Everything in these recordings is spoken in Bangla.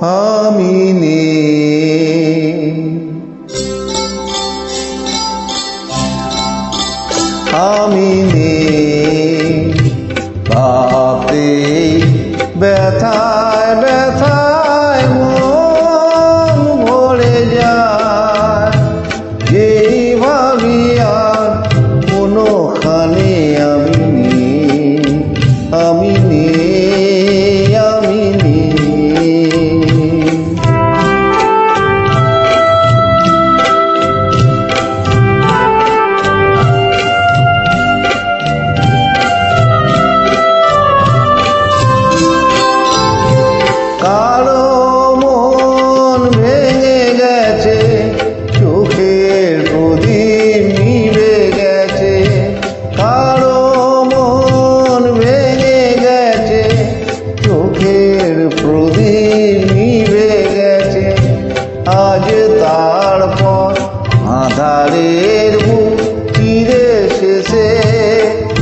আমি নেই। আমি নেই ভাবতে ব্যথায় ব্যথায় মন ভরে যায়। যেই ভাবি আর কোনোখানে আমি নেই। আমি নেই, আমি নেই। কারো মন ভেঙে গেছে, চোখের প্রদীপ নিভে গেছে। কারো মন ভেঙে গেছে, চোখের প্রদীপ নিভে গেছে। আজ তারপর আঁধারের বুক চিরে শেষে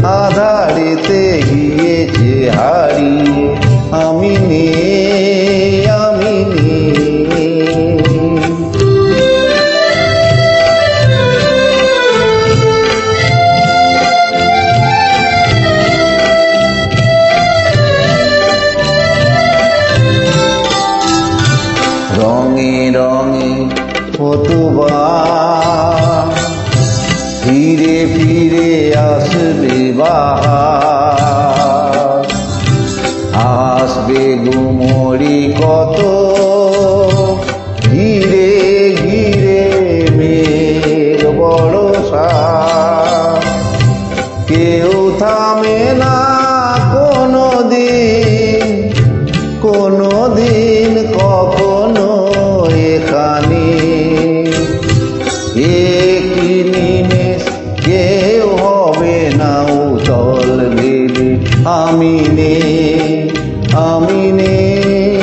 আধারেতে গিয়েছে হারিয়ে। আমি নেই, আমি নেই। রঙে রঙে কতবার ফিরে ফিরে আসবে বাহার। আসবে গুমরি কত ঘিরে ঘিরে মেঘ বরষা। কেউ থামে না কোনো দিন, কোনো দিন কখনো এখানে। একই নিমেষ কেউ হবে না উতল ভেবে। আমি নেই, আমি নেই।